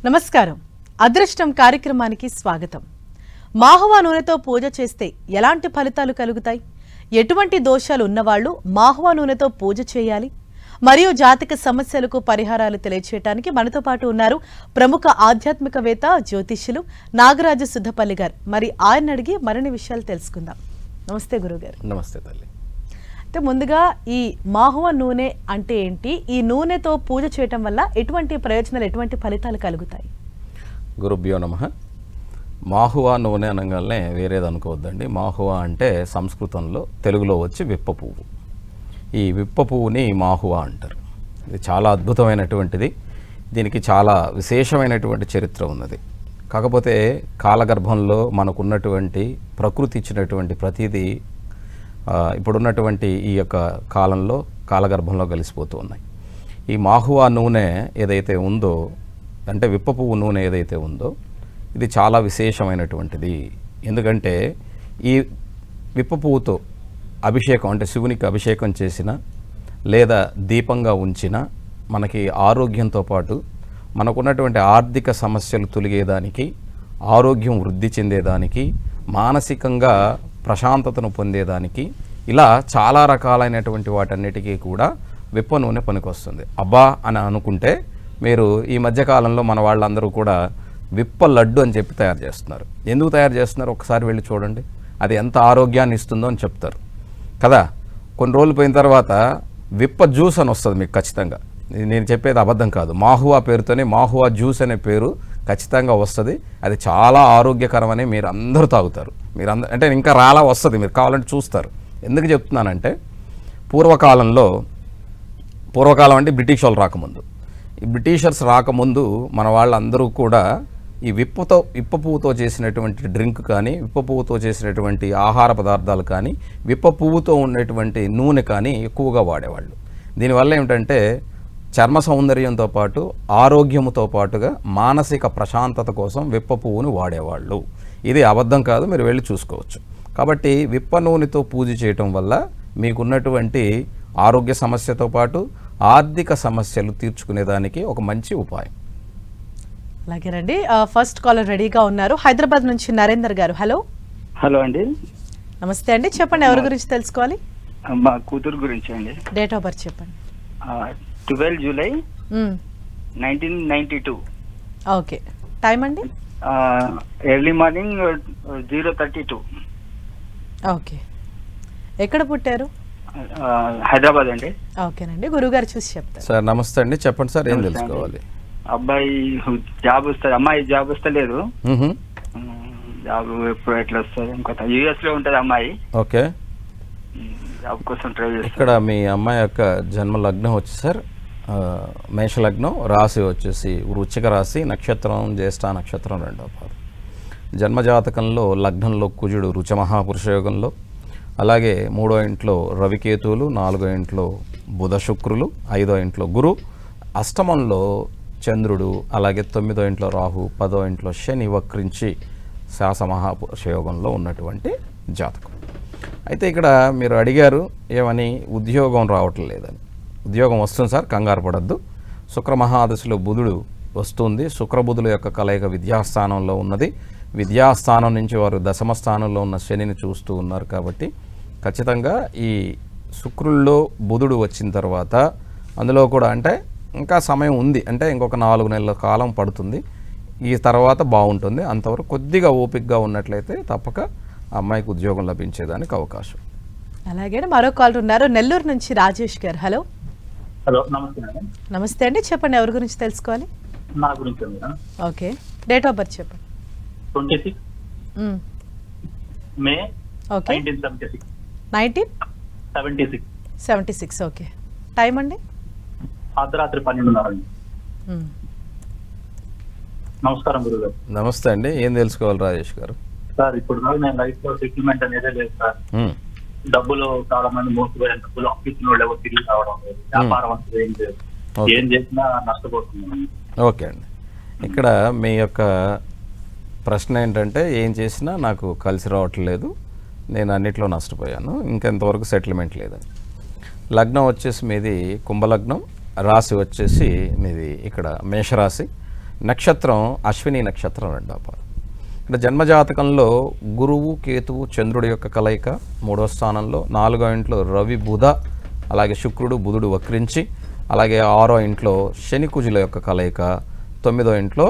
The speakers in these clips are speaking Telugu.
నమస్కారం. అదృష్టం కార్యక్రమానికి స్వాగతం. మాహువా నూనెతో పూజ చేస్తే ఎలాంటి ఫలితాలు కలుగుతాయి? ఎటువంటి దోషాలు ఉన్నవాళ్ళు మాహువా నూనెతో పూజ చేయాలి? మరియు జాతక సమస్యలకు పరిహారాలు తెలియచేయడానికి మనతో పాటు ఉన్నారు ప్రముఖ ఆధ్యాత్మికవేత్త జ్యోతిష్యులు నాగరాజు సుద్దపల్లి గారు. మరి ఆయన అడిగి మరిన్ని విషయాలు తెలుసుకుందాం. నమస్తే గురుగారు. నమస్తే తల్లి. అంటే ముందుగా ఈ మాహువా నూనె అంటే ఏంటి? ఈ నూనెతో పూజ చేయటం వల్ల ఎటువంటి ప్రయోజనాలు, ఎటువంటి ఫలితాలు కలుగుతాయి? గురుభ్యో నమః. మాహువా నూనె అనగానే వేరేది అనుకోవద్దండి. మాహువా అంటే సంస్కృతంలో, తెలుగులో వచ్చి విప్ప పువ్వు. ఈ విప్ప పువ్వుని మాహువా అంటారు. ఇది చాలా అద్భుతమైనటువంటిది. దీనికి చాలా విశేషమైనటువంటి చరిత్ర ఉన్నది. కాకపోతే కాలగర్భంలో మనకున్నటువంటి ప్రకృతి ఇచ్చినటువంటి ప్రతిదీ ఇప్పుడున్నటువంటి ఈ యొక్క కాలంలో కాలగర్భంలో కలిసిపోతూ ఉన్నాయి. ఈ మాహువా నూనె ఏదైతే ఉందో, అంటే విప్ప పువ్వు నూనె ఏదైతే ఉందో, ఇది చాలా విశేషమైనటువంటిది. ఎందుకంటే ఈ విప్ప పువ్వుతో అభిషేకం, అంటే శివునికి అభిషేకం చేసిన లేదా దీపంగా ఉంచిన మనకి ఆరోగ్యంతో పాటు మనకున్నటువంటి ఆర్థిక సమస్యలు తొలగేదానికి, ఆరోగ్యం వృద్ధి చెందేదానికి, మానసికంగా ప్రశాంతతను పొందేదానికి, ఇలా చాలా రకాలైనటువంటి వాటన్నిటికీ కూడా విప్ప నూనె పనికొస్తుంది. అబ్బా అని అనుకుంటే మీరు ఈ మధ్యకాలంలో మన వాళ్ళందరూ కూడా విప్ప లడ్డు అని చెప్పి తయారు చేస్తున్నారు. ఎందుకు తయారు చేస్తున్నారు ఒకసారి వెళ్ళి చూడండి. అది ఎంత ఆరోగ్యాన్ని ఇస్తుందో అని చెప్తారు కదా. కొన్ని రోజులు పోయిన తర్వాత విప్ప జ్యూస్ అని వస్తుంది మీకు ఖచ్చితంగా. నేను చెప్పేది అబద్ధం కాదు. మాహువా పేరుతోనే మాహువా జ్యూస్ అనే పేరు ఖచ్చితంగా వస్తుంది. అది చాలా ఆరోగ్యకరమని మీరు అందరూ తాగుతారు. మీరు అంటే ఇంకా రాలా వస్తుంది, మీరు కావాలంటే చూస్తారు. ఎందుకు చెప్తున్నానంటే పూర్వకాలం అంటే బ్రిటిష్ వాళ్ళు రాకముందు, ఈ బ్రిటిషర్స్ రాకముందు మన వాళ్ళందరూ కూడా ఈ విప్ప పువ్వుతో చేసినటువంటి డ్రింక్ కానీ, విప్ప పువ్వుతో చేసినటువంటి ఆహార పదార్థాలు కానీ, విప్ప పువ్వుతో ఉండేటువంటి నూనె కానీ ఎక్కువగా వాడేవాళ్ళు. దీనివల్ల ఏమిటంటే చర్మ సౌందర్యంతో పాటు ఆరోగ్యముతో పాటుగా మానసిక ప్రశాంతత కోసం విప్ప పువ్వును వాడేవాళ్ళు. ఇది అబద్ధం కాదు, మీరు వెళ్ళి చూసుకోవచ్చు. కాబట్టి విప్ప నూనెతో పూజ చేయటం వల్ల మీకున్నటువంటి ఆరోగ్య సమస్యతో పాటు ఆర్థిక సమస్యలు తీర్చుకునేదానికి ఒక మంచి ఉపాయం. అలాగేనండి. ఫస్ట్ కాలర్ రెడీగా ఉన్నారు. హైదరాబాద్ నుంచి నరేందర్ గారు. హలో. హలో అండి. నమస్తే అండి. చెప్పండి, ఎవరి గురించి తెలుసుకోవాలి? మా కూతురు గురించి అండి. డేట్ ఆఫ్ బర్త్ చెప్పండి. 12 జూలై 1992. ఓకే. టైం అండి? Early morning 0:32. ఓకే. ఎక్కడ పుట్టారు? హైదరాబాద్ అండి. ఓకేనండి, గురుగారు చూసి చెప్తారు. సార్ నమస్తే అండి, చెప్పండి సార్, ఏం తెలుసుకోవాలి? అబ్బాయి జాబ్ వస్తుంది, అమ్మాయి జాబ్ వస్తలేదు. జాబ్ ఎప్పుడు ఎట్లా వస్తుంది? ఇంకొక యూఎస్ లో ఉంటుంది అమ్మాయి. ఓకే. జాబ్ కోసం ట్రై చేస్తారు. ఇక్కడ మీ అమ్మాయి యొక్క జన్మ లగ్నం వచ్చి సార్ మేష లగ్నం, రాశి వచ్చేసి వృశ్చిక రాశి, నక్షత్రం జ్యేష్ఠ నక్షత్రం, 2వ పాదం. జన్మజాతకంలో లగ్నంలో కుజుడు రుచమహాపురుష యోగంలో, అలాగే 3వ ఇంట్లో రవికేతువులు, 4వ ఇంట్లో బుధ శుక్రులు, 5వ ఇంట్లో గురు, అష్టమంలో చంద్రుడు, అలాగే 9వ ఇంట్లో రాహు, 10వ ఇంట్లో శని వక్రించి శాస మహాపురుష యోగంలో ఉన్నటువంటి జాతకం. అయితే ఇక్కడ మీరు అడిగారు ఏమని, ఉద్యోగం రావటం లేదని. ఉద్యోగం వస్తుంది సార్, కంగారు పడద్దు. శుక్రమహాదశలో బుధుడు వస్తుంది. శుక్రబుధుల యొక్క కలయిక విద్యాస్థానంలో ఉన్నది. విద్యాస్థానం నుంచి వారు దశమ స్థానంలో ఉన్న శనిని చూస్తూ ఉన్నారు. కాబట్టి ఖచ్చితంగా ఈ శుక్రుల్లో బుధుడు వచ్చిన తర్వాత, అందులో కూడా అంటే ఇంకా సమయం ఉంది, అంటే ఇంకొక 4 నెలల కాలం పడుతుంది. ఈ తర్వాత బాగుంటుంది. అంతవరకు కొద్దిగా ఓపికగా ఉన్నట్లయితే తప్పక అమ్మాయికి ఉద్యోగం లభించేదానికి అవకాశం. అలాగే మరో కాల్ ఉన్నారు, నెల్లూరు నుంచి రాజేష్ గారు. హలో. హలో, నమస్తే అండి. నమస్తే అండి, చెప్పండి, ఎవరి గురించి తెలుసుకోవాలి? నా గురించి. ఓకే. డేట్ ఆఫ్ బర్త్ చెప్పండి. 26 మే ఓకే. 1976. 1976. ఓకే. టైం అండి? అర్ధరాత్రి 12:30. నమస్కారం గురుగారు. నమస్తే అండి, ఏం తెలుసుకోవాలి రాజేష్ గారు? సార్, ఇప్పుడు నేను లైఫ్ లో సెటిల్మెంట్ అనేది లేదు సార్. డబ్బులు చాలా మంది మోసపోయిన డబ్బులు అప్పించిన వాళ్ళు ఎవరు తిరిగి రావడం లేదు. వ్యాపారం అంతా ఏం లేదు, ఏం చేసినా నష్టపోతున్నాను. ఓకే అండి, ఇక్కడ మీ యొక్క ప్రశ్న ఏంటంటే ఏం చేసినా నాకు కలిసి రావట్లేదు, నేను అన్నిట్లో నష్టపోయాను, ఇంకెంతవరకు సెటిల్మెంట్ లేదని. లగ్నం వచ్చేసి మీది కుంభలగ్నం, రాశి వచ్చేసి మీది ఇక్కడ మేషరాశి. నక్షత్రం అశ్విని నక్షత్రం 2వ పాదం. ఇక్కడ జన్మజాతకంలో గురువు కేతువు చంద్రుడి యొక్క కలయిక 3వ స్థానంలో, 4వ ఇంట్లో రవి బుధ అలాగే శుక్రుడు బుధుడు వక్రించి, అలాగే 6వ ఇంట్లో శని కుజుల యొక్క కలయిక, 9వ ఇంట్లో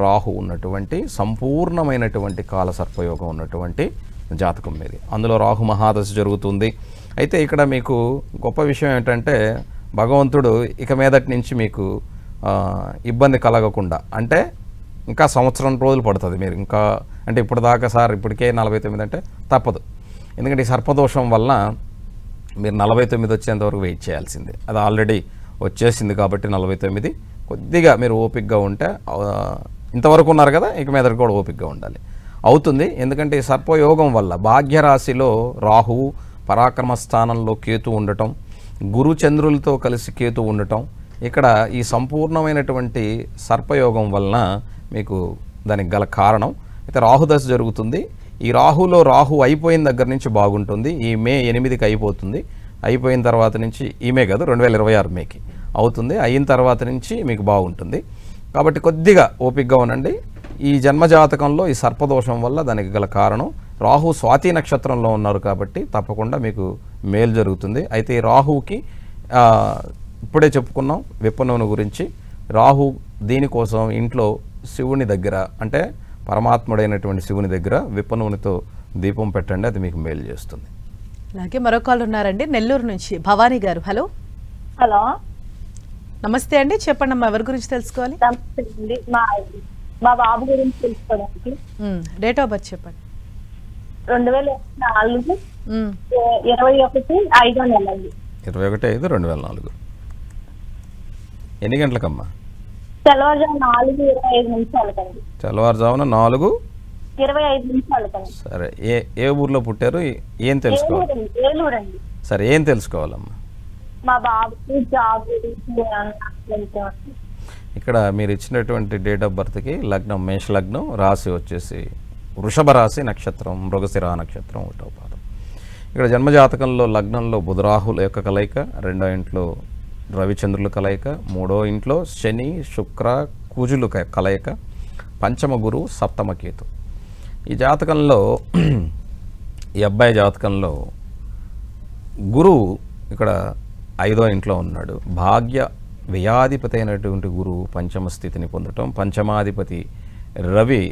రాహు ఉన్నటువంటి సంపూర్ణమైనటువంటి కాల సర్పయోగం ఉన్నటువంటి జాతకం మీది. అందులో రాహు మహాదశ జరుగుతుంది. అయితే ఇక్కడ మీకు గొప్ప విషయం ఏంటంటే భగవంతుడు ఇక మీదటి నుంచి మీకు ఇబ్బంది కలగకుండా, అంటే ఇంకా సంవత్సరం రోజులు పడుతుంది. మీరు ఇంకా అంటే ఇప్పుడు దాకా సార్ ఇప్పటికే 49 అంటే తప్పదు. ఎందుకంటే ఈ సర్పదోషం వల్ల మీరు 49 వచ్చేంతవరకు వెయిట్ చేయాల్సిందే. అది ఆల్రెడీ వచ్చేసింది కాబట్టి 49 కొద్దిగా మీరు ఓపికగా ఉంటే, ఇంతవరకు ఉన్నారు కదా, ఇక మీద కూడా ఓపికగా ఉండాలి, అవుతుంది. ఎందుకంటే ఈ సర్పయోగం వల్ల భాగ్యరాశిలో రాహువు, పరాక్రమ స్థానంలో కేతు ఉండటం, గురు చంద్రులతో కలిసి కేతు ఉండటం, ఇక్కడ ఈ సంపూర్ణమైనటువంటి సర్పయోగం వలన మీకు దానికి గల కారణం. అయితే రాహుదశ జరుగుతుంది. ఈ రాహులో రాహు అయిపోయిన దగ్గర నుంచి బాగుంటుంది. ఈ మే 8కి అయిపోతుంది. అయిపోయిన తర్వాత నుంచి ఈ మే కాదు 2026 మేకి అవుతుంది. అయిన తర్వాత నుంచి మీకు బాగుంటుంది. కాబట్టి కొద్దిగా ఓపికగా ఉండండి. ఈ జన్మజాతకంలో ఈ సర్పదోషం వల్ల దానికి గల కారణం రాహు స్వాతి నక్షత్రంలో ఉన్నారు కాబట్టి తప్పకుండా మీకు మేలు జరుగుతుంది. అయితే ఈ రాహువుకి ఇప్పుడే చెప్పుకున్నాం విప్పనూనె గురించి. రాహు దీనికోసం ఇంట్లో శివుని దగ్గర, అంటే పరమాత్ముడైనటువంటి శివుని దగ్గర విప్పనూనెతో దీపం పెట్టండి, అది మీకు మేలు చేస్తుంది. అలాగే మరో కాల్ ఉన్నారండి నెల్లూరు నుంచి భవానీ గారు. హలో హలో నమస్తే అండి, చెప్పండి అమ్మా, ఎవరి గురించి తెలుసుకోవాలి? నమస్తే అండి. మా బాబు గురించి తెలుసుకోవడానికి. డేట్ ఆఫ్ బర్త్ చెప్పండి. 2004 21/5 నెలండి. 21/5/2004. ఎన్ని గంటలకమ్మా? తెల్లవారుజామున 4:25 తెల్లవారుజామున 4:25. సరే, ఏ ఊర్లో పుట్టారు? ఏం తెలుసుకోవాలి? ఏలూరండి. సరే, ఏం తెలుసుకోవాలమ్మా? మా బాబుకి జాబ్ గురించి. ఇక్కడ మీరు ఇచ్చినటువంటి డేట్ ఆఫ్ బర్త్కి లగ్నం మేష లగ్నం, రాశి వచ్చేసి వృషభ రాశి, నక్షత్రం మృగశిర నక్షత్రం 1వ పాదం. ఇక్కడ జన్మజాతకంలో లగ్నంలో బుధరాహుల యొక్క కలయిక, 2వ ఇంట్లో రవిచంద్రుల కలయిక, 3వ ఇంట్లో శని శుక్ర కుజులు కలయిక, 5వ గురువు 7వ కేతు. ఈ జాతకంలో ఈ అబ్బాయి జాతకంలో గురువు ఇక్కడ 5వ ఇంట్లో ఉన్నాడు. భాగ్య వ్యయాధిపతి అయినటువంటి గురువు 5వ స్థితిని పొందటం, పంచమాధిపతి రవి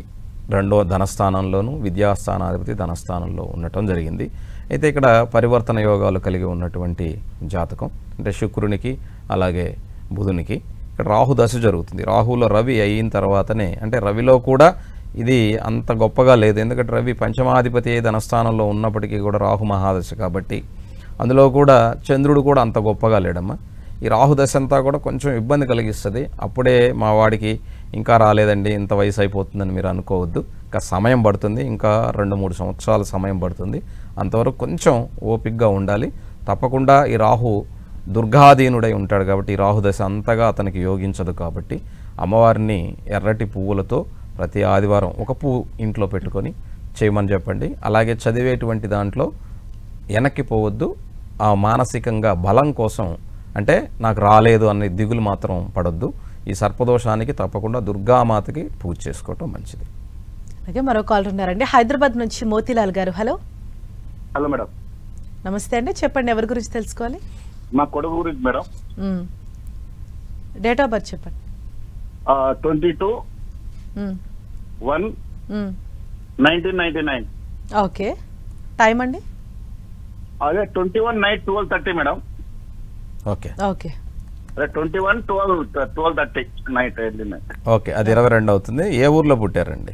2వ ధనస్థానంలోను, విద్యాస్థానాధిపతి ధనస్థానంలో ఉండటం జరిగింది. అయితే ఇక్కడ పరివర్తన యోగాలు కలిగి ఉన్నటువంటి జాతకం, అంటే శుక్రునికి అలాగే బుధునికి. ఇక్కడ రాహు దశ జరుగుతుంది. రాహులో రవి అయిన తర్వాతనే, అంటే రవిలో కూడా ఇది అంత గొప్పగా లేదు, ఎందుకంటే రవి పంచమాధిపతి ధనస్థానంలో ఉన్నప్పటికీ కూడా రాహు మహాదశ కాబట్టి అందులో కూడా చంద్రుడు కూడా అంత గొప్పగా లేడమ్మా. ఈ రాహుదశ అంతా కూడా కొంచెం ఇబ్బంది కలిగిస్తుంది. అప్పుడే మా వాడికి ఇంకా రాలేదండి, ఇంత వయసు అయిపోతుందని మీరు అనుకోవద్దు. ఇంకా సమయం పడుతుంది, ఇంకా 2-3 సంవత్సరాల సమయం పడుతుంది. అంతవరకు కొంచెం ఓపికగా ఉండాలి. తప్పకుండా ఈ రాహు దుర్గాధీనుడై ఉంటాడు కాబట్టి ఈ రాహుదశ అంతగా అతనికి యోగించదు. కాబట్టి అమ్మవారిని ఎర్రటి పువ్వులతో ప్రతి ఆదివారం ఒక పువ్వు ఇంట్లో పెట్టుకొని చేయమని చెప్పండి. అలాగే చదివేటువంటి దాంట్లో వెనక్కి పోవద్దు. ఆ మానసికంగా బలం కోసం, అంటే నాకు రాలేదు అనే దిగులు మాత్రం పడొద్దు. ఈ సర్పదోషానికి తప్పకుండా దుర్గామాతకి పూజ చేసుకోవటం మంచిది. అలాగే మరో కాల్ ఉన్నారండి హైదరాబాద్ నుంచి మోతీలాల్ గారు. Hello hello madam. నమస్తే అండి, చెప్పండి ఎవరి గురించి తెలుసుకోవాలి? మా కొడుకు గురించి మేడం. డేట్ ఆఫ్ బర్త్ చెప్పండి. 22/1/1999. ఓకే, టైం అండి? అదే 21 night 12:30 madam. Okay okay, 21/12/12:30 night night. Okay, అది 22 అవుతుంది. ఏ ఊర్లో పుట్టారండి?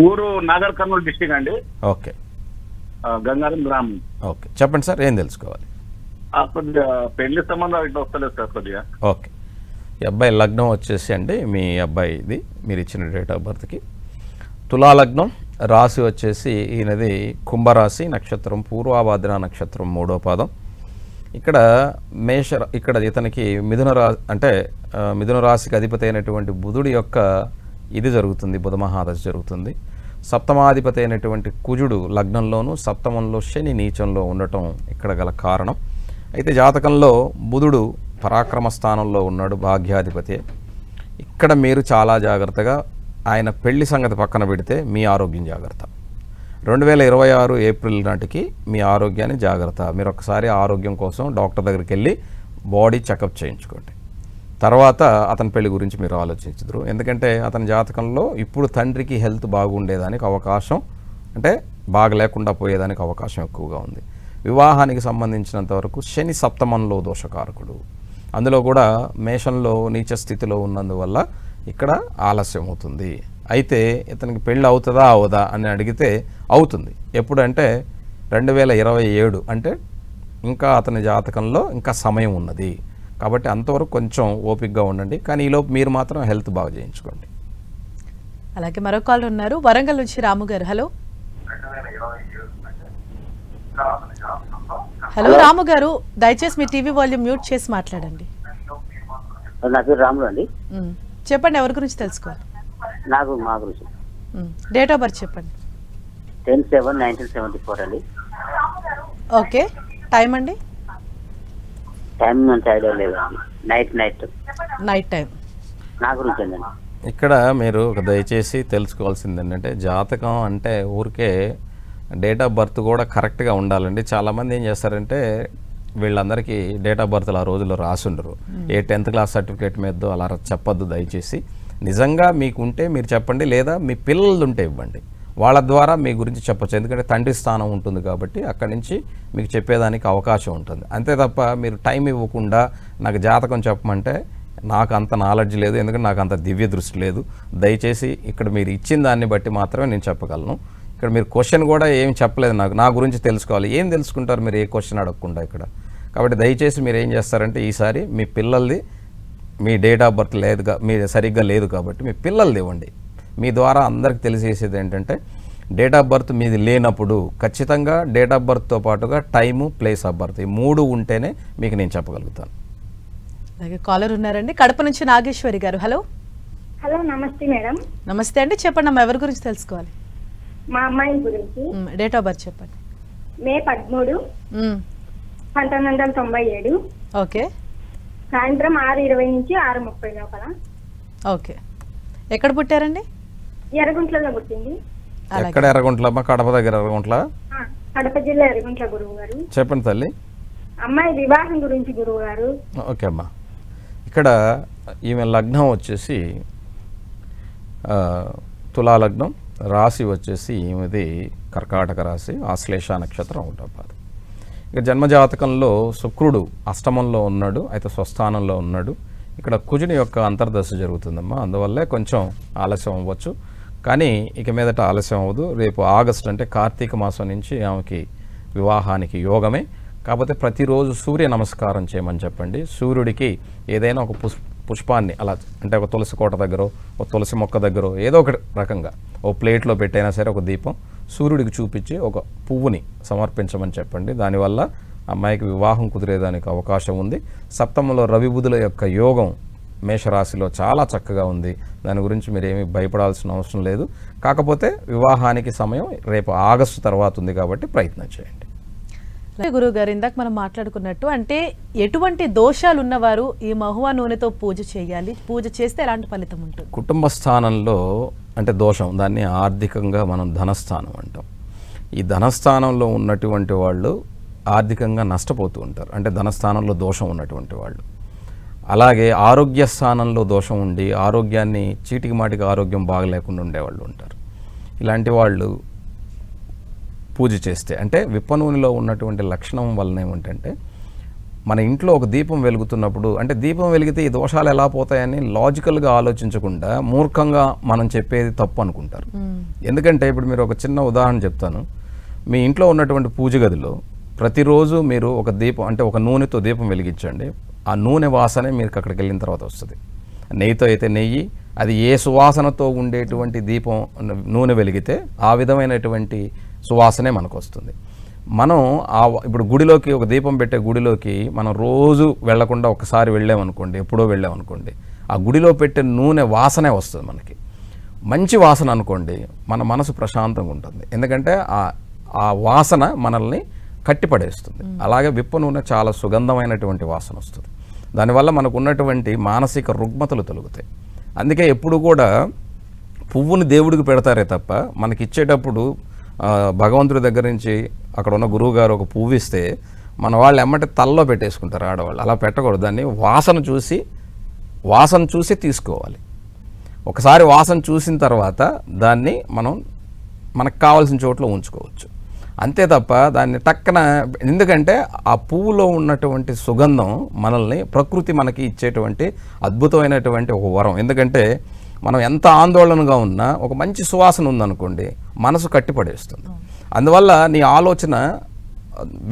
ఊరు నాగర్ కర్నూలు డిస్టిక్ అండి. ఓకే, గంగారం గ్రామం. ఓకే, చెప్పండి సార్, ఏం తెలుసుకోవాలి? కొద్దిగా పెళ్లి సంబంధం ఇట్లా వస్తలేదు సార్ కొద్దిగా. ఓకే, ఈ అబ్బాయి లగ్నం వచ్చేసి అండి, మీ అబ్బాయిది మీరు ఇచ్చిన డేట్ ఆఫ్ బర్త్కి తులా లగ్నం, రాశి వచ్చేసి ఈయనది కుంభరాశి, నక్షత్రం పూర్వాభాద్ర నక్షత్రం 3వ పాదం. ఇక్కడ ఇక్కడ ఇతనికి మిథున రాశికి అధిపతి అయినటువంటి బుధుడి యొక్క ఇది జరుగుతుంది, బుధ మహాదశ జరుగుతుంది. సప్తమాధిపతి అయినటువంటి కుజుడు లగ్నంలోను, సప్తమంలో శని నీచంలో ఉండటం ఇక్కడ గల కారణం. అయితే జాతకంలో బుధుడు పరాక్రమ స్థానంలో ఉన్నాడు, భాగ్యాధిపతి. ఇక్కడ మీరు చాలా జాగ్రత్తగా ఆయన పెళ్లి సంగతి పక్కన పెడితే మీ ఆరోగ్యం జాగ్రత్త. 2026 ఏప్రిల్ నాటికి మీ ఆరోగ్యాన్ని జాగ్రత్త. మీరు ఒకసారి ఆరోగ్యం కోసం డాక్టర్ దగ్గరికి వెళ్ళి బాడీ చెకప్ చేయించుకోండి. తర్వాత అతని పెళ్లి గురించి మీరు ఆలోచించదురు. ఎందుకంటే అతని జాతకంలో ఇప్పుడు తండ్రికి హెల్త్ బాగుండేదానికి అవకాశం, అంటే బాగా లేకుండా పోయేదానికి అవకాశం ఎక్కువగా ఉంది. వివాహానికి సంబంధించినంత వరకు శని సప్తమంలో దోషకారకుడు, అందులో కూడా మేషంలో నీచ స్థితిలో ఉన్నందువల్ల ఇక్కడ ఆలస్యం అవుతుంది. అయితే ఇతనికి పెళ్ళి అవుతుందా అవదా అని అడిగితే అవుతుంది. ఎప్పుడంటే 2027, అంటే ఇంకా అతని జాతకంలో ఇంకా సమయం ఉన్నది. కాబట్టి అంతవరకు కొంచెం ఓపికగా ఉండండి. కానీ ఈలోపు మీరు మాత్రం హెల్త్ బాగా చేయించుకోండి. అలాగే మరో కాల్ ఉన్నారు, వరంగల్ నుంచి రాము గారు. హలో హలో రాము గారు, దయచేసి మీ టీవీ వాల్యూమ్ మ్యూట్ చేసి మాట్లాడండి. నా పేరు రాములు అండి. చెప్పండి, ఎవరి గురించి తెలుసుకోవాలి? నాకు మా గురించి. డేట్ ఆఫ్ బర్త్ చెప్పండి. 10/7/1974 అండి. ఓకే, టైం అండి? టైం మంచి ఐడియా లేదండి. Night time. నా గురించి అండి. ఇక్కడ మీరు దయచేసి తెలుసుకోవాల్సింది ఏంటంటే, జాతకం అంటే ఊరికే డేట్ ఆఫ్ బర్త్ కూడా కరెక్ట్గా ఉండాలండి. చాలామంది ఏం చేస్తారంటే వీళ్ళందరికీ డేట్ ఆఫ్ బర్త్లు ఆ రోజుల్లో రాసుండరు. ఏ 10th క్లాస్ సర్టిఫికేట్ మీదో అలా చెప్పొద్దు దయచేసి. నిజంగా మీకుంటే మీరు చెప్పండి, లేదా మీ పిల్లలు ఉంటే ఇవ్వండి, వాళ్ళ ద్వారా మీ గురించి చెప్పచ్చు. ఎందుకంటే తండ్రి స్థానం ఉంటుంది కాబట్టి అక్కడి నుంచి మీకు చెప్పేదానికి అవకాశం ఉంటుంది. అంతే తప్ప మీరు టైం ఇవ్వకుండా నాకు జాతకం చెప్పమంటే నాకు అంత నాలెడ్జ్ లేదు, ఎందుకంటే నాకు అంత దివ్య దృష్టి లేదు. దయచేసి ఇక్కడ మీరు ఇచ్చిన దాన్ని బట్టి మాత్రమే నేను చెప్పగలను. ఇక్కడ మీరు క్వశ్చన్ కూడా ఏం చెప్పలేదు, నా గురించి తెలుసుకోవాలి. ఏం తెలుసుకుంటారు మీరు ఏ క్వశ్చన్ అడగకుండా ఇక్కడ? కాబట్టి దయచేసి మీరు ఏం చేస్తారంటే, ఈసారి మీ పిల్లల్ది, మీ డేట్ ఆఫ్ బర్త్ లేదుగా, మీ సరిగ్గా లేదు కాబట్టి మీ పిల్లల్ది ఇవ్వండి. మీ ద్వారా అందరికి తెలిసేసేది ఏంటంటే, డేట్ ఆఫ్ బర్త్ మీది లేనప్పుడు ఖచ్చితంగా డేట్ ఆఫ్ బర్త్తో పాటుగా టైము, ప్లేస్ ఆఫ్ బర్త్, ఈ 3 ఉంటేనే మీకు నేను చెప్పగలుగుతాను. అలాగే కాలర్ ఉన్నారండి, కడప నుంచి నాగేశ్వరి గారు. హలో హలో, నమస్తే మేడం. నమస్తే అండి, చెప్పండి అమ్మ, ఎవరి గురించి తెలుసుకోవాలి? మా అమ్మాయి గురించి. డేట్ ఆఫ్ బర్త్ చెప్పండి. మే 13, 1997. ఓకే. సాయంత్రం 6:20 నుంచి 6:30 లోపల. ఓకే. ఎక్కడ పుట్టారండి? ఎర్రగుంట్లలో పుట్టింది. ఎక్కడ ఎర్రగుంట్లమ్మా? కడప దగ్గర ఎర్రగుంట్ల? కడప జిల్లా ఎర్రగుంట్ల గురువు గారు. చెప్పండి తల్లి. అమ్మాయి వివాహం గురించి గురువు గారు. ఓకే అమ్మా. ఇక్కడ ఈమె లగ్నం వచ్చేసి తులా లగ్నం, రాశి వచ్చేసి ఈమెది కర్కాటక రాశి, ఆశ్లేష నక్షత్రం ఉంటుంది. ఇక జన్మజాతకంలో శుక్రుడు అష్టమంలో ఉన్నాడు, అయితే స్వస్థానంలో ఉన్నాడు. ఇక్కడ కుజుని యొక్క అంతర్దశ జరుగుతుందమ్మా, అందువల్లే కొంచెం ఆలస్యం అవ్వచ్చు. కానీ ఇక మీదట ఆలస్యం అవ్వదు. రేపు ఆగస్టు అంటే కార్తీక మాసం నుంచి ఆమెకి వివాహానికి యోగమే. కాకపోతే ప్రతిరోజు సూర్య నమస్కారం చేయమని చెప్పండి. సూర్యుడికి ఏదైనా ఒక పుష్పాన్ని అలా, అంటే ఒక తులసి కోట దగ్గర, ఒక తులసి మొక్క దగ్గర, ఏదో ఒక రకంగా ఓ ప్లేట్లో పెట్టైనా సరే ఒక దీపం సూర్యుడికి చూపించి ఒక పువ్వుని సమర్పించమని చెప్పండి. దానివల్ల అమ్మాయికి వివాహం కుదిరేదానికి అవకాశం ఉంది. సప్తమంలో రవి బుధుల యొక్క యోగం మేషరాశిలో చాలా చక్కగా ఉంది. దాని గురించి మీరేమీ భయపడాల్సిన అవసరం లేదు. కాకపోతే వివాహానికి సమయం రేపు ఆగస్టు తర్వాత ఉంది కాబట్టి ప్రయత్నం చేయండి. గురువు గారు, ఇందాక మనం మాట్లాడుకున్నట్టు, అంటే ఎటువంటి దోషాలు ఉన్నవారు ఈ మహువా నూనెతో పూజ చేయాలి? పూజ చేస్తే ఎలాంటి ఫలితం ఉంటుంది? కుటుంబ స్థానంలో అంటే దోషం, దాన్ని ఆర్థికంగా మనం ధనస్థానం అంటాం. ఈ ధనస్థానంలో ఉన్నటువంటి వాళ్ళు ఆర్థికంగా నష్టపోతూ ఉంటారు, అంటే ధనస్థానంలో దోషం ఉన్నటువంటి వాళ్ళు. అలాగే ఆరోగ్య స్థానంలో దోషం ఉండి ఆరోగ్యాన్ని చీటికి మాటికి ఆరోగ్యం బాగలేకుండా ఉండేవాళ్ళు ఉంటారు. ఇలాంటి వాళ్ళు పూజ చేస్తే, అంటే విప్ప నూనెలో ఉన్నటువంటి లక్షణం వలన ఏమిటంటే, మన ఇంట్లో ఒక దీపం వెలుగుతున్నప్పుడు, అంటే దీపం వెలిగితే ఈ దోషాలు ఎలా పోతాయని లాజికల్గా ఆలోచించకుండా మూర్ఖంగా మనం చెప్పేది తప్పు అనుకుంటారు. ఎందుకంటే ఇప్పుడు మీరు ఒక చిన్న ఉదాహరణ చెప్తాను. మీ ఇంట్లో ఉన్నటువంటి పూజ గదిలో ప్రతిరోజు మీరు ఒక దీపం, అంటే ఒక నూనెతో దీపం వెలిగించండి. ఆ నూనె వాసనే మీకు అక్కడికి వెళ్ళిన తర్వాత వస్తుంది. నెయ్యితో అయితే నెయ్యి, అది ఏ సువాసనతో ఉండేటువంటి దీపం నూనె వెలిగితే ఆ విధమైనటువంటి సువాసనే మనకు వస్తుంది. మనం ఇప్పుడు గుడిలోకి, ఒక దీపం పెట్టే గుడిలోకి మనం రోజు వెళ్లకుండా ఒకసారి వెళ్ళామనుకోండి, ఎప్పుడో వెళ్ళామనుకోండి, ఆ గుడిలో పెట్టే నూనె వాసనే వస్తుంది మనకి. మంచి వాసన అనుకోండి, మన మనసు ప్రశాంతంగా ఉంటుంది, ఎందుకంటే ఆ వాసన మనల్ని కట్టిపడేస్తుంది. అలాగే విప్ప నూనె చాలా సుగంధమైనటువంటి వాసన వస్తుంది. దానివల్ల మనకు ఉన్నటువంటి మానసిక రుగ్మతలు తొలగుతాయి. అందుకే ఎప్పుడు కూడా పువ్వుని దేవుడికి పెడతారే తప్ప మనకి ఇచ్చేటప్పుడు భగవంతుడి దగ్గర నుంచి అక్కడ ఉన్న గురువు గారు ఒక పువ్వు ఇస్తే మన వాళ్ళు ఎమ్మటి తలలో పెట్టేసుకుంటారు ఆడవాళ్ళు. అలా పెట్టకూడదు. దాన్ని వాసన చూసి తీసుకోవాలి. ఒకసారి వాసన చూసిన తర్వాత దాన్ని మనకు కావాల్సిన చోట్ల ఉంచుకోవచ్చు. అంతే తప్ప దాన్ని టక్కన, ఎందుకంటే ఆ పువ్వులో ఉన్నటువంటి సుగంధం మనల్ని ప్రకృతి మనకి ఇచ్చేటువంటి అద్భుతమైనటువంటి ఒక వరం. ఎందుకంటే మనం ఎంత ఆందోళనగా ఉన్నా ఒక మంచి సువాసన ఉందనుకోండి మనసు కట్టిపడేస్తుంది. అందువల్ల నీ ఆలోచన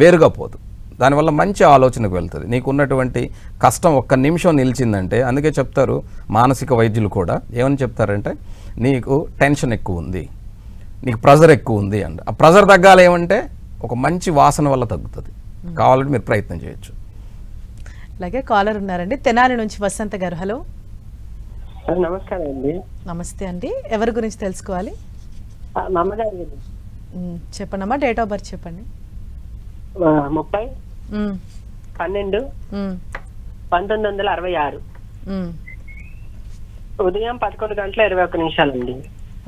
వేరుగా పోదు, దానివల్ల మంచి ఆలోచనకు వెళ్తుంది. నీకున్నటువంటి కష్టం ఒక్క నిమిషం నిలిచిందంటే, అందుకే చెప్తారు మానసిక వైద్యులు కూడా ఏమని చెప్తారంటే, నీకు టెన్షన్ ఎక్కువ ఉంది, నీకు ప్రెజర్ ఎక్కువ ఉంది అండి. ఆ ప్రెజర్ తగ్గాలి ఏమంటే ఒక మంచి వాసన వల్ల తగ్గుతుంది. కావాలంటే మీరు ప్రయత్నం చేయొచ్చు. అలాగే కాలర్ ఉన్నారండి, తెనాలి నుంచి వసంత గారు. హలో, నమస్కారం అండి. నమస్తే అండి. ఎవరి గురించి తెలుసుకోవాలి? చెప్పండి అమ్మా, డేట్ ఆఫ్ బర్త్ చెప్పండి. 30/12/1966 ఉదయం 11:21 అండి.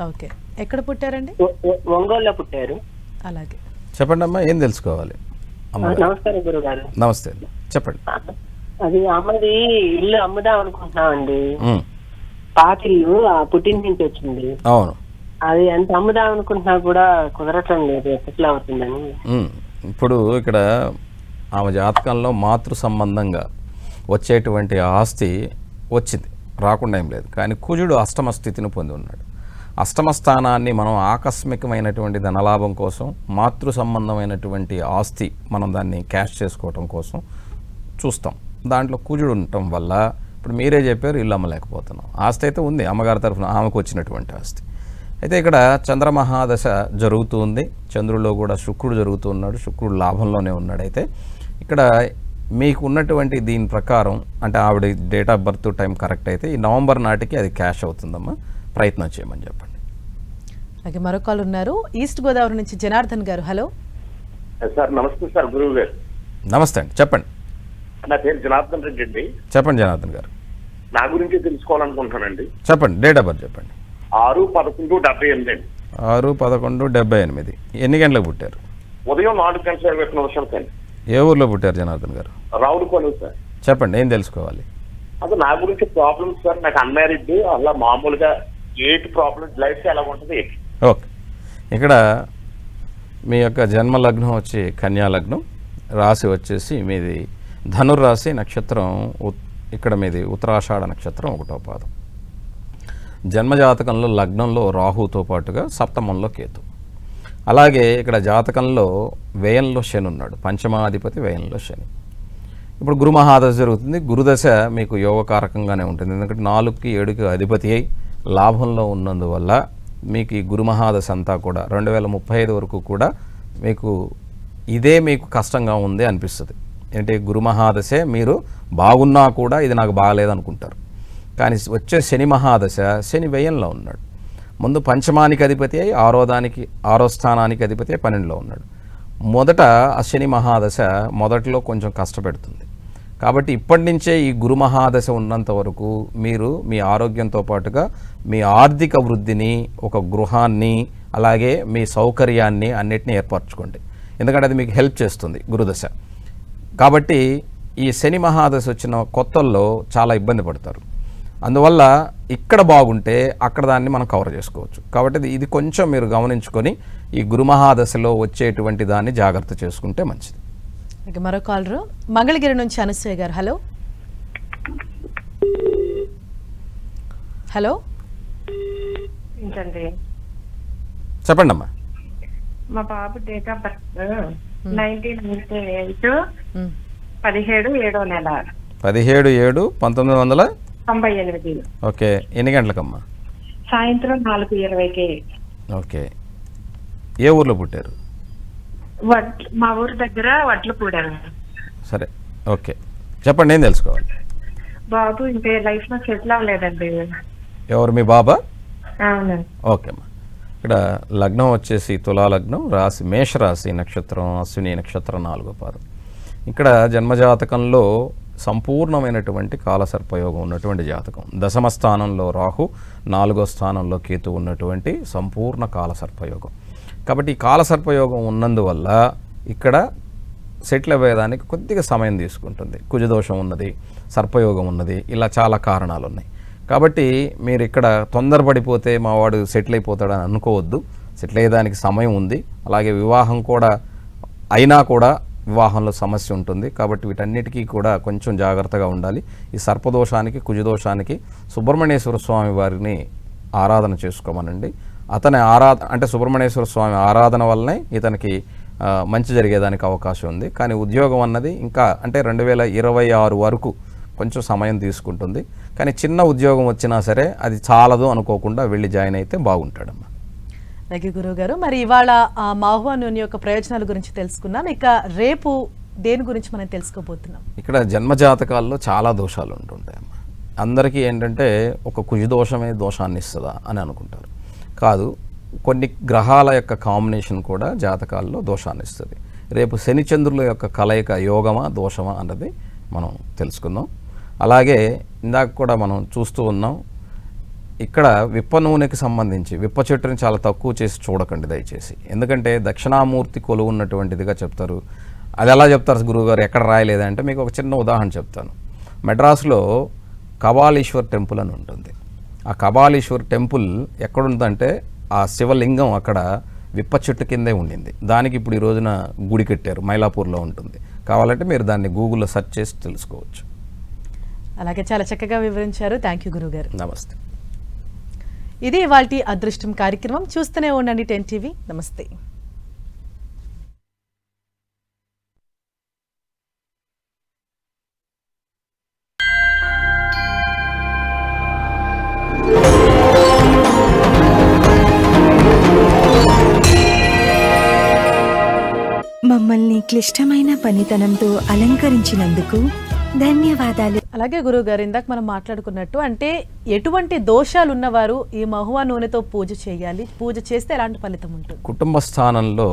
ఓకే, ఎక్కడ పుట్టారండి? ఒంగోలులో పుట్టారు. అలాగే చెప్పండి అమ్మా, ఏం తెలుసుకోవాలి? నమస్కారం గురువు గారు. నమస్తే అండి, చెప్పండి. అది అమ్మది ఇల్లు అమ్ముదాం అనుకుంటున్నామండి. పాతిల్లు పుట్టింటి నుంచి వచ్చింది. అవును, అది ఎంత అమ్ముదాం అనుకుంటున్నా కూడా కుదరటం లేదు, ఎట్లా అవుతుందని. ఇప్పుడు ఇక్కడ ఆమె జాతకంలో మాతృ సంబంధంగా వచ్చేటువంటి ఆస్తి వచ్చింది, రాకుండా ఏం లేదు. కానీ కుజుడు అష్టమ స్థితిని పొంది ఉన్నాడు. అష్టమ స్థానాన్ని మనం ఆకస్మికమైనటువంటి ధనలాభం కోసం, మాతృ సంబంధమైనటువంటి ఆస్తి మనం దాన్ని క్యాష్ చేసుకోవటం కోసం చూస్తాం. దాంట్లో కుజుడు ఉండటం వల్ల ఇప్పుడు మీరే చెప్పారు ఇల్లు అమ్మలేకపోతున్నాం. ఆస్తి అయితే ఉంది, అమ్మగారి తరఫున ఆమెకు వచ్చినటువంటి ఆస్తి. అయితే ఇక్కడ చంద్రమహాదశ జరుగుతూ ఉంది, చంద్రుల్లో కూడా శుక్రుడు జరుగుతూ ఉన్నాడు, శుక్రుడు లాభంలోనే ఉన్నాడు. అయితే ఇక్కడ మీకు ఉన్నటువంటి దీని ప్రకారం అంటే ఆవిడ date of birth time correct అయితే ఈ నవంబర్ నాటికి అది క్యాష్ అవుతుందమ్మా, ప్రయత్నం చేయమని చెప్పండి. అలాగే మరో కాల్ ఉన్నారు, ఈస్ట్ గోదావరి నుంచి జనార్దన్ గారు. Hello sir. నమస్తే సార్, గురువు గారు. నమస్తే అండి, చెప్పండి. నా పేరు జనార్దన్ రెడ్డి అండి. చెప్పండి జనార్దన్ గారు. నా గురించి తెలుసుకోవాలనుకుంటున్నానండి. చెప్పండి, డేట్ ఆఫ్ బర్త్ చెప్పండి. 6/11/78 అండి. 6/11/78. ఎన్ని గంటలకు పుట్టారు? ఉదయం 4:21 ఏ ఊర్లో పుట్టారు జనార్దన్ గారు? రావులకోన సార్. చెప్పండి, ఏం తెలుసుకోవాలి? అది నా గురించి ప్రాబ్లమ్స్ సార్. నాకు అన్మ్యారీడ్, అలా మామూలుగా ఏంటి ప్రాబ్లమ్స్, లైఫ్ ఎలా ఉంటుంది? ఓకే, ఇక్కడ మీ యొక్క జన్మ లగ్నం వచ్చి కన్యా లగ్నం, రాశి వచ్చేసి మీది ధనుర్రాశి, నక్షత్రం ఇక్కడ మీది ఉత్తరాషాఢ నక్షత్రం 1వ పాదం. జన్మజాతకంలో లగ్నంలో రాహుతో పాటుగా సప్తమంలో కేతు. అలాగే ఇక్కడ జాతకంలో వ్యయంలో శని ఉన్నాడు, పంచమాధిపతి వ్యయంలో శని. ఇప్పుడు గురు మహాదశ జరుగుతుంది. గురుదశ మీకు యోగకారకంగానే ఉంటుంది, ఎందుకంటే 4కి 7కి అధిపతి అయి లాభంలో ఉన్నందువల్ల మీకు ఈ గురు మహాదశ అంతా కూడా 2035 వరకు కూడా ఇదే మీకు కష్టంగా ఉంది అనిపిస్తుంది. ఏంటి, గురు మహాదశే మీరు బాగున్నా కూడా ఇది నాకు బాగలేదనుకుంటారు. కానీ వచ్చే శని మహాదశ, శని వ్యయంలో ఉన్నాడు. ముందు పంచమానికి అధిపతి అయి 6వ స్థానానికి అధిపతి అయి 12లో ఉన్నాడు. మొదట ఆ శని మహాదశ మొదట్లో కొంచెం కష్టపెడుతుంది. కాబట్టి ఇప్పటి నుంచే ఈ గురు మహాదశ ఉన్నంత వరకు మీరు మీ ఆరోగ్యంతో పాటుగా మీ ఆర్థిక వృద్ధిని, ఒక గృహాన్ని, అలాగే మీ సౌకర్యాన్ని అన్నిటినీ ఏర్పరచుకోండి. ఎందుకంటే అది మీకు హెల్ప్ చేస్తుంది గురుదశ. కాబట్టి ఈ శని మహాదశ వచ్చిన కొత్తల్లో చాలా ఇబ్బంది పడతారు. అందువల్ల ఇక్కడ బాగుంటే అక్కడ దాన్ని మనం కవర్ చేసుకోవచ్చు. కాబట్టి ఇది కొంచెం మీరు గమనించుకొని ఈ గురు మహాదశలో వచ్చేటువంటి దాన్ని జాగ్రత్త చేసుకుంటే మంచిది. మరో కాలరు మంగళగిరి నుంచి అనసూయ గారు. హలో హలో చెప్పండి అమ్మా. మా బాబు డేట్ ఆఫ్ బర్త్ 1998 17/7 17/7/1998. ఓకే, ఎన్ని గంటలకమ్మా? సాయంత్రం 4:20కి. ఓకే, ఏ ఊర్లో పుట్టారు? మా ఊరు దగ్గర వడ్లపూడారు. సరే, ఓకే, చెప్పండి, ఏం తెలుసుకోవాలి? బాబు ఇంకే లైఫ్ లో సెటిల్ అవ్వలేదండి. ఎవరు మీ బాబా? అవును. ఓకే అమ్మా. ఇక్కడ లగ్నం వచ్చేసి తులా లగ్నం, రాశి మేషరాశి, నక్షత్రం అశ్విని నక్షత్రం 4వ పాదం. ఇక్కడ జన్మజాతకంలో సంపూర్ణమైనటువంటి కాలసర్పయోగం ఉన్నటువంటి జాతకం. దశమ స్థానంలో రాహు, 4వ స్థానంలో కేతు ఉన్నటువంటి సంపూర్ణ కాలసర్పయోగం. కాబట్టి ఈ కాలసర్పయోగం ఉన్నందువల్ల ఇక్కడ సెటిల్ అయ్యేదానికి కొద్దిగా సమయం తీసుకుంటుంది. కుజదోషం ఉన్నది, సర్పయోగం ఉన్నది, ఇలా చాలా కారణాలు ఉన్నాయి. కాబట్టి మీరు ఇక్కడ తొందరపడిపోతే మా వాడు సెటిల్ అయిపోతాడని అనుకోవద్దు. సెటిల్ అయ్యేదానికి సమయం ఉంది. అలాగే వివాహం కూడా అయినా కూడా వివాహంలో సమస్య ఉంటుంది. కాబట్టి వీటన్నిటికీ కూడా కొంచెం జాగ్రత్తగా ఉండాలి. ఈ సర్పదోషానికి, కుజదోషానికి సుబ్రహ్మణ్యేశ్వర స్వామి వారిని ఆరాధన చేసుకోమనండి. అతని అంటే సుబ్రహ్మణ్యేశ్వర స్వామి ఆరాధన వల్లనే ఇతనికి మంచి జరిగేదానికి అవకాశం ఉంది. కానీ ఉద్యోగం అన్నది ఇంకా అంటే 2026 వరకు కొంచెం సమయం తీసుకుంటుంది. కానీ చిన్న ఉద్యోగం వచ్చినా సరే అది చాలదు అనుకోకుండా వెళ్ళి జాయిన్ అయితే బాగుంటాడమ్మా. అలాగే గురువుగారు, మరి ఇవాళ మాహువా నూనె యొక్క ప్రయోజనాల గురించి తెలుసుకున్నాం. ఇక రేపు దేని గురించి మనం తెలుసుకోబోతున్నాం? ఇక్కడ జన్మజాతకాల్లో చాలా దోషాలు ఉంటుంటాయమ్మా. అందరికీ ఏంటంటే ఒక కుజదోషమే దోషాన్ని ఇస్తుందా అని అనుకుంటారు. కాదు, కొన్ని గ్రహాల యొక్క కాంబినేషన్ కూడా జాతకాల్లో దోషాన్ని ఇస్తుంది. రేపు శనిచంద్రుల యొక్క కలయిక యోగమా దోషమా అన్నది మనం తెలుసుకుందాం. అలాగే ఇందాక కూడా మనం చూస్తూ ఉన్నాం, ఇక్కడ విప్ప నూనెకి సంబంధించి విప్ప చెట్టుని చాలా తక్కువ చేసి చూడకండి దయచేసి. ఎందుకంటే దక్షిణామూర్తి కొలువు ఉన్నటువంటిదిగా చెప్తారు. అది ఎలా చెప్తారు గురువుగారు, ఎక్కడ రాయలేదంటే మీకు ఒక చిన్న ఉదాహరణ చెప్తాను. మెడ్రాస్లో కబాలీశ్వర్ టెంపుల్ అని ఉంటుంది. ఆ కబాలీశ్వర్ టెంపుల్ ఎక్కడుందంటే ఆ శివలింగం అక్కడ విప్ప చెట్టు కిందే ఉండింది. దానికి ఇప్పుడు ఈ రోజున గుడి కట్టారు, మైలాపూర్లో ఉంటుంది. కావాలంటే మీరు దాన్ని గూగుల్లో సెర్చ్ చేసి తెలుసుకోవచ్చు. అలాగే చాలా చక్కగా వివరించారు. థ్యాంక్ యూ గురువుగారు. నమస్తే. ఇది ఇవాల్టి అదృష్టం కార్యక్రమం. చూస్తూనే ఉండండి 10 TV. నమస్తే. మమ్మల్ని క్లిష్టమైన పనితనంతో అలంకరించినందుకు ధన్యవాదాలు. అలాగే గురువుగారు, ఇందాక మనం మాట్లాడుకున్నట్టు అంటే ఎటువంటి దోషాలు ఉన్నవారు ఈ మహువా నూనెతో పూజ చేయాలి, పూజ చేస్తే ఎలాంటి ఫలితం ఉంటుంది? కుటుంబ స్థానంలో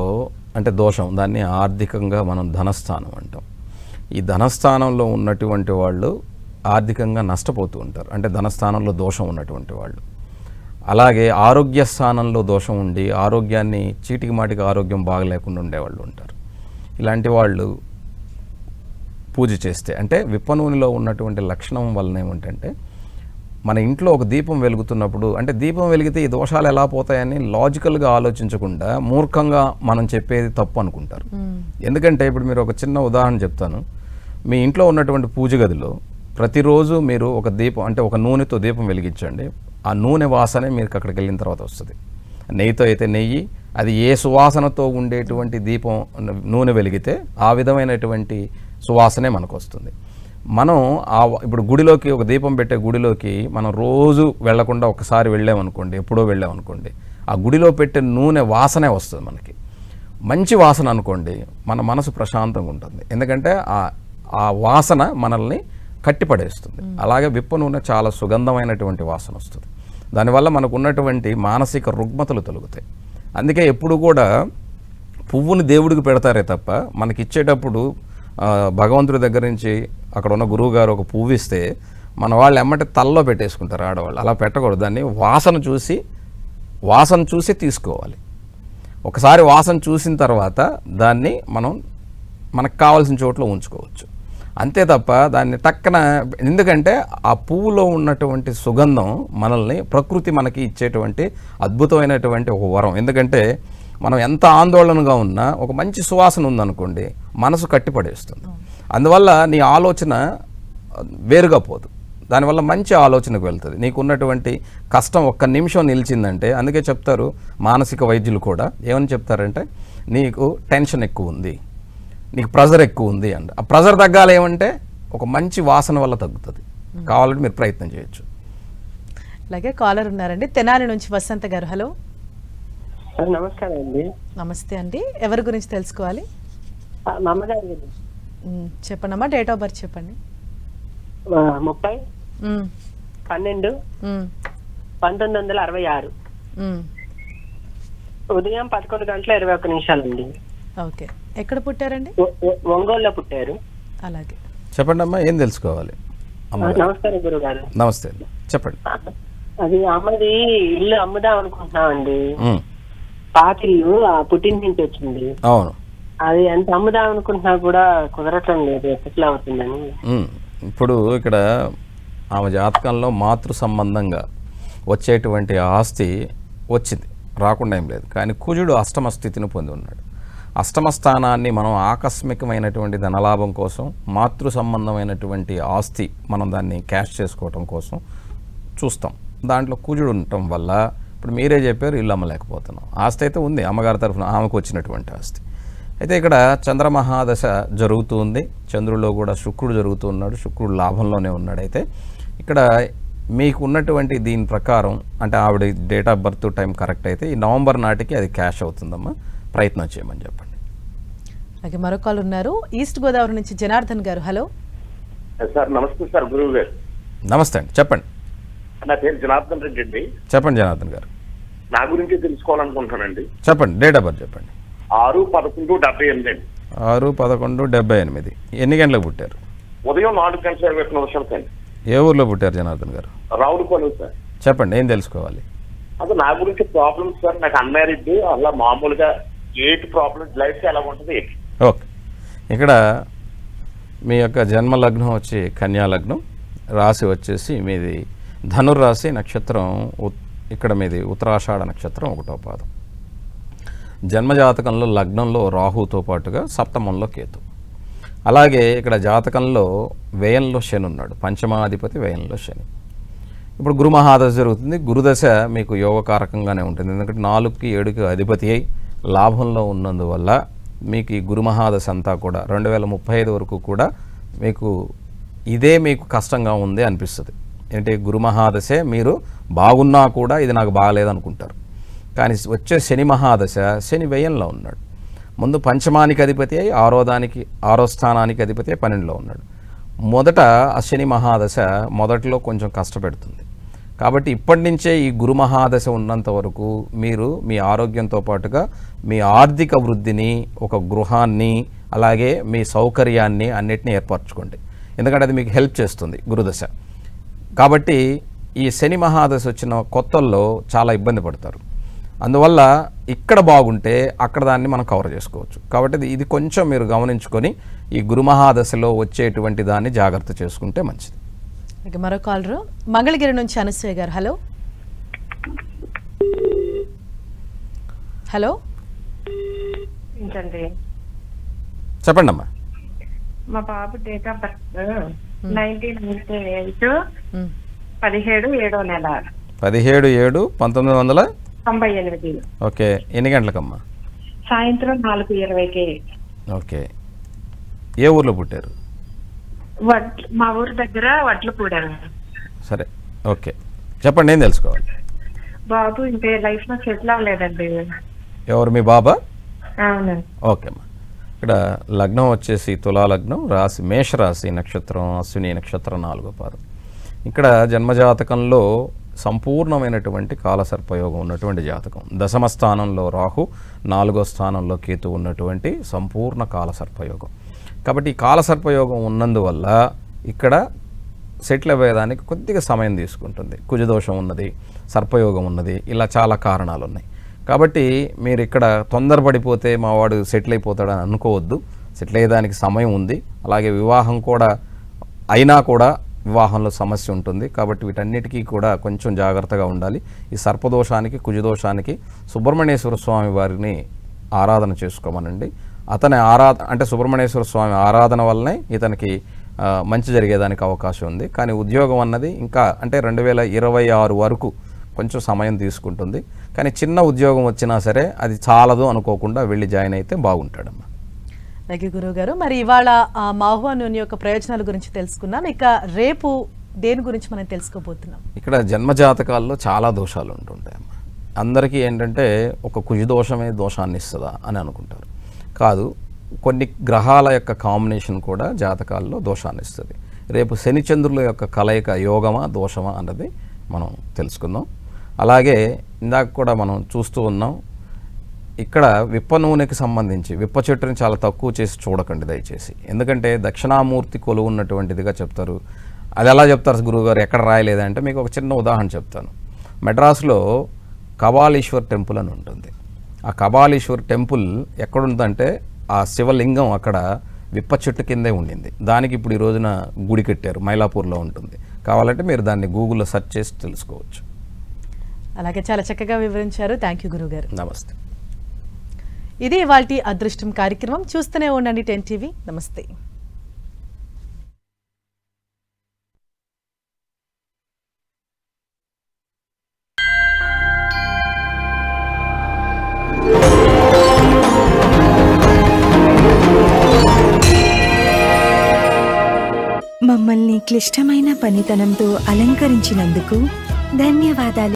అంటే దోషం, దాన్ని ఆర్థికంగా మనం ధనస్థానం అంటాం. ఈ ధనస్థానంలో ఉన్నటువంటి వాళ్ళు ఆర్థికంగా నష్టపోతూ ఉంటారు, అంటే ధనస్థానంలో దోషం ఉన్నటువంటి వాళ్ళు. అలాగే ఆరోగ్య స్థానంలో దోషం ఉండి ఆరోగ్యాన్ని చీటికి మాటికి ఆరోగ్యం బాగలేకుండా ఉండేవాళ్ళు ఉంటారు. ఇలాంటి వాళ్ళు పూజ చేస్తే అంటే విప్ప నూనెలో ఉన్నటువంటి లక్షణం వలన ఏమిటంటే మన ఇంట్లో ఒక దీపం వెలుగుతున్నప్పుడు అంటే దీపం వెలిగితే ఈ దోషాలు ఎలా పోతాయని లాజికల్గా ఆలోచించకుండా మూర్ఖంగా మనం చెప్పేది తప్పు అనుకుంటారు. ఎందుకంటే ఇప్పుడు మీరు ఒక చిన్న ఉదాహరణ చెప్తాను. మీ ఇంట్లో ఉన్నటువంటి పూజ గదిలో ప్రతిరోజు మీరు ఒక దీపం అంటే ఒక నూనెతో దీపం వెలిగించండి. ఆ నూనె వాసనే మీకు అక్కడికి వెళ్ళిన తర్వాత వస్తుంది. నెయ్యితో అయితే నెయ్యి, అది ఏ సువాసనతో ఉండేటువంటి దీపం నూనె వెలిగితే ఆ విధమైనటువంటి సువాసనే మనకు వస్తుంది. మనం ఇప్పుడు గుడిలోకి ఒక దీపం పెట్టే గుడిలోకి మనం రోజు వెళ్లకుండా ఒకసారి వెళ్ళామనుకోండి, ఎప్పుడో వెళ్ళామనుకోండి, ఆ గుడిలో పెట్టే నూనె వాసనే వస్తుంది. మనకి మంచి వాసన అనుకోండి, మన మనసు ప్రశాంతంగా ఉంటుంది. ఎందుకంటే ఆ వాసన మనల్ని కట్టిపడేస్తుంది. అలాగే విప్ప నూనె చాలా సుగంధమైనటువంటి వాసన వస్తుంది. దానివల్ల మనకు ఉన్నటువంటి మానసిక రుగ్మతలు తొలగుతాయి. అందుకే ఎప్పుడు కూడా పువ్వుని దేవుడికి పెడతారే తప్ప మనకి ఇచ్చేటప్పుడు భగవంతుడి దగ్గర నుంచి అక్కడ ఉన్న గురువు గారు ఒక పువ్వు ఇస్తే మన వాళ్ళు ఎమ్మటి తలలో పెట్టేసుకుంటారు ఆడవాళ్ళు. అలా పెట్టకూడదు. దాన్ని వాసన చూసి తీసుకోవాలి. ఒకసారి వాసన చూసిన తర్వాత దాన్ని మనకు కావాల్సిన చోట్ల ఉంచుకోవచ్చు. అంతే తప్ప దాన్ని టక్కన, ఎందుకంటే ఆ పువ్వులో ఉన్నటువంటి సుగంధం ప్రకృతి మనకి ఇచ్చేటువంటి అద్భుతమైనటువంటి ఒక వరం. ఎందుకంటే మనం ఎంత ఆందోళనగా ఉన్నా ఒక మంచి సువాసన ఉందనుకోండి, మనసు కట్టిపడేస్తుంది. అందువల్ల నీ ఆలోచన వేరుగా పోదు, దానివల్ల మంచి ఆలోచనకు వెళ్తుంది. నీకున్నటువంటి కష్టం ఒక్క నిమిషం నిలిచిందంటే, అందుకే చెప్తారు మానసిక వైద్యులు కూడా ఏమని చెప్తారంటే, నీకు టెన్షన్ ఎక్కువ ఉంది, నీకు ప్రెజర్ ఎక్కువ ఉంది అంట. ఆ ప్రెజర్ తగ్గాలి ఏమంటే ఒక మంచి వాసన వల్ల తగ్గుతుంది. కావాలంటే మీరు ప్రయత్నం చేయొచ్చు. అలాగే కాలర్ ఉన్నారండి, తెనాలి నుంచి వసంత గారు. హలో. నమస్కారం అండి. నమస్తే అండి, ఎవరి గురించి తెలుసుకోవాలి? చెప్పండి అమ్మా, డేట్ ఆఫ్ బర్త్ చెప్పండి. 30/12/1966 ఉదయం 11:21 అండి. ఓకే, ఎక్కడ పుట్టారండి? ఒంగోలులో పుట్టారు. అలాగే చెప్పండి అమ్మా, ఏం తెలుసుకోవాలి? నమస్కారం గురుగారు. నమస్తే అండి, చెప్పండి. అది అమ్మది ఇల్లు అమ్ముదాం అనుకుంటున్నామండి. పాతిల్లు పుట్టింటి నుంచి వచ్చింది. అవును. అది ఎంత అమ్ముదాం అనుకుంటున్నా కూడా కుదరటం లేదు, ఎట్లా అవుతుందని. ఇప్పుడు ఇక్కడ ఆమె జాతకంలో మాతృ సంబంధంగా వచ్చేటువంటి ఆస్తి వచ్చింది, రాకుండా ఏం లేదు. కానీ కుజుడు అష్టమ స్థితిని పొంది ఉన్నాడు. అష్టమ స్థానాన్ని మనం ఆకస్మికమైనటువంటి ధనలాభం కోసం, మాతృ సంబంధమైనటువంటి ఆస్తి మనం దాన్ని క్యాష్ చేసుకోవటం కోసం చూస్తాం. దాంట్లో కుజుడు ఉండటం వల్ల ఇప్పుడు మీరే చెప్పారు ఇల్లు అమ్మలేకపోతున్నాం. ఆస్తి అయితే ఉంది, అమ్మగారి తరఫున ఆమెకు వచ్చినటువంటి ఆస్తి. అయితే ఇక్కడ చంద్రమహాదశ జరుగుతూ ఉంది, చంద్రుల్లో కూడా శుక్రుడు జరుగుతూ ఉన్నాడు, శుక్రుడు లాభంలోనే ఉన్నాడు. అయితే ఇక్కడ మీకు ఉన్నటువంటి దీని ప్రకారం అంటే ఆవిడ date of birth time correct అయితే ఈ నవంబర్ నాటికి అది క్యాష్ అవుతుందమ్మా, ప్రయత్నం చేయమని చెప్పండి. అలాగే మరో కాల్ ఉన్నారు, ఈస్ట్ గోదావరి నుంచి జనార్దన్ గారు. Hello sir. నమస్తే సార్, గురువు గారు. నమస్తే అండి, చెప్పండి. నా పేరు జనార్దన్ రెడ్డి అండి. చెప్పండి జనార్దన్ గారు. నా గురించి తెలుసుకోవాలనుకుంటున్నానండి. చెప్పండి, డేట్ ఆఫ్ బర్త్ చెప్పండి. 6/11/78 అండి. 6/11/78. ఎన్ని గంటలకు పుట్టారు? ఉదయం 4:20 అండి. ఏ ఊర్లో పుట్టారు జనార్దన్ గారు? రావులపాలెం సార్. చెప్పండి, ఏం తెలుసుకోవాలి? అది నా గురించి ప్రాబ్లమ్స్ సార్. నాకు అన్మ్యారీడ్, అలా మామూలుగా ఏంటి ప్రాబ్లమ్స్, లైఫ్ ఎలా ఉంటుంది? ఓకే, ఇక్కడ మీ యొక్క జన్మ లగ్నం వచ్చి కన్యా లగ్నం, రాశి వచ్చేసి మీది ధనుర్రాశి, నక్షత్రం ఇక్కడ మీది ఉత్తరాషాఢ నక్షత్రం 1వ పాదం. జన్మజాతకంలో లగ్నంలో రాహుతో పాటుగా సప్తమంలో కేతు. అలాగే ఇక్కడ జాతకంలో వ్యయంలో శని ఉన్నాడు, పంచమాధిపతి వ్యయంలో శని. ఇప్పుడు గురు మహాదశ జరుగుతుంది. గురుదశ మీకు యోగకారకంగానే ఉంటుంది, ఎందుకంటే 4కి 7కి అధిపతి అయి లాభంలో ఉన్నందువల్ల మీకు ఈ గురు మహాదశ అంతా కూడా 2035 వరకు కూడా మీకు ఇదే మీకు కష్టంగా ఉంది అనిపిస్తుంది. ఏంటి, గురు మహాదశే మీరు బాగున్నా కూడా ఇది నాకు బాగలేదనుకుంటారు. కానీ వచ్చే శని మహాదశ, శని వ్యయంలో ఉన్నాడు. ముందు పంచమానికి అధిపతి అయి 6వ స్థానానికి అధిపతి అయి 12లో ఉన్నాడు. మొదట ఆ శని మహాదశ మొదట్లో కొంచెం కష్టపెడుతుంది. కాబట్టి ఇప్పటి నుంచే ఈ గురు మహాదశ ఉన్నంత వరకు మీరు మీ ఆరోగ్యంతో పాటుగా మీ ఆర్థిక వృద్ధిని, ఒక గృహాన్ని, అలాగే మీ సౌకర్యాన్ని అన్నిటినీ ఏర్పరచుకోండి. ఎందుకంటే అది మీకు హెల్ప్ చేస్తుంది గురుదశ. కాబట్టి ఈ శని మహాదశ వచ్చిన కొత్తల్లో చాలా ఇబ్బంది పడతారు. అందువల్ల ఇక్కడ బాగుంటే అక్కడ దాన్ని మనం కవర్ చేసుకోవచ్చు. కాబట్టి ఇది కొంచెం మీరు గమనించుకొని ఈ గురు మహాదశలో వచ్చేటువంటి దాన్ని జాగ్రత్త చేసుకుంటే మంచిది. మరో కాలరు మంగళగిరి నుంచి అనసూయ గారు. హలో హలో చెప్పండి అమ్మా. మా బాబు డేట్ ఆఫ్ బర్త్ 1998 17/7 17/7/1998. ఓకే, ఎన్ని గంటలకమ్మా? సాయంత్రం 4:20కి. ఓకే, ఏ ఊర్లో పుట్టారు? మా ఊరు దగ్గర వడ్లపూడారు. సరే, ఓకే, చెప్పండి, ఏం తెలుసుకోవాలి? బాబు ఇంకా లైఫ్ లో సెటిల్ అవ్వలేదండి. ఎవరు మీ బాబా? అవును. ఓకే అమ్మా. ఇక్కడ లగ్నం వచ్చేసి తులా లగ్నం, రాశి మేషరాశి, నక్షత్రం అశ్విని నక్షత్రం 4వ పాదం. ఇక్కడ జన్మజాతకంలో సంపూర్ణమైనటువంటి కాలసర్పయోగం ఉన్నటువంటి జాతకం. దశమ స్థానంలో రాహు, 4వ స్థానంలో కేతు ఉన్నటువంటి సంపూర్ణ కాలసర్పయోగం. కాబట్టి ఈ కాలసర్పయోగం ఉన్నందువల్ల ఇక్కడ సెటిల్ అయ్యేదానికి కొద్దిగా సమయం తీసుకుంటుంది. కుజదోషం ఉన్నది, సర్పయోగం ఉన్నది, ఇలా చాలా కారణాలు ఉన్నాయి. కాబట్టి మీరు ఇక్కడ తొందరపడిపోతే మా వాడు సెటిల్ అయిపోతాడని అనుకోవద్దు. సెటిల్ అయ్యేదానికి సమయం ఉంది. అలాగే వివాహం కూడా అయినా కూడా వివాహంలో సమస్య ఉంటుంది. కాబట్టి వీటన్నిటికీ కూడా కొంచెం జాగ్రత్తగా ఉండాలి. ఈ సర్పదోషానికి, కుజదోషానికి సుబ్రహ్మణ్యేశ్వర స్వామి వారిని ఆరాధన చేసుకోమనండి. అతని అంటే సుబ్రహ్మణ్యేశ్వర స్వామి ఆరాధన వల్లనే ఇతనికి మంచి జరిగేదానికి అవకాశం ఉంది. కానీ ఉద్యోగం అన్నది ఇంకా అంటే 2026 వరకు కొంచెం సమయం తీసుకుంటుంది. కానీ చిన్న ఉద్యోగం వచ్చినా సరే అది చాలదు అనుకోకుండా వెళ్ళి జాయిన్ అయితే బాగుంటాడమ్మా. అలాగే గురువు గారు, మరి ఇవాళ మాహువా నూనె యొక్క ప్రయోజనాల గురించి తెలుసుకున్నాం. ఇక రేపు దేని గురించి మనం తెలుసుకోబోతున్నాం? ఇక్కడ జన్మజాతకాల్లో చాలా దోషాలు ఉంటుంటాయమ్మా. అందరికీ ఏంటంటే ఒక కుజదోషమే దోషాన్ని ఇస్తుందా అని అనుకుంటారు. కాదు, కొన్ని గ్రహాల యొక్క కాంబినేషన్ కూడా జాతకాల్లో దోషాన్ని ఇస్తుంది. రేపు శనిచంద్రుల యొక్క కలయిక యోగమా దోషమా అన్నది మనం తెలుసుకుందాం. అలాగే ఇందాక కూడా మనం చూస్తూ ఉన్నాం, ఇక్కడ విప్ప నూనెకి సంబంధించి విప్ప చెట్టుని చాలా తక్కువ చేసి చూడకండి దయచేసి. ఎందుకంటే దక్షిణామూర్తి కొలువు ఉన్నటువంటిదిగా చెప్తారు. అది ఎలా చెప్తారు గురువుగారు, ఎక్కడ రాయలేదంటే మీకు ఒక చిన్న ఉదాహరణ చెప్తాను. మెడ్రాస్లో కబాలీశ్వర్ టెంపుల్ అని ఉంటుంది. ఆ కబాలీశ్వర్ టెంపుల్ ఎక్కడుందంటే ఆ శివలింగం అక్కడ విప్ప చెట్టు కిందే ఉండింది. దానికి ఇప్పుడు ఈ రోజున గుడి కట్టారు, మైలాపూర్లో ఉంటుంది. కావాలంటే మీరు దాన్ని గూగుల్లో సెర్చ్ చేసి తెలుసుకోవచ్చు. అలాగే చాలా చక్కగా వివరించారు. థ్యాంక్ యూ గురుగారు. నమస్తే. ఇది ఇవాల్టి అదృష్టం కార్యక్రమం. చూస్తూనే ఉండండి 10 టీవీ. నమస్తే. మమ్మల్ని క్లిష్టమైన పనితనంతో అలంకరించినందుకు ధన్యవాదాలు.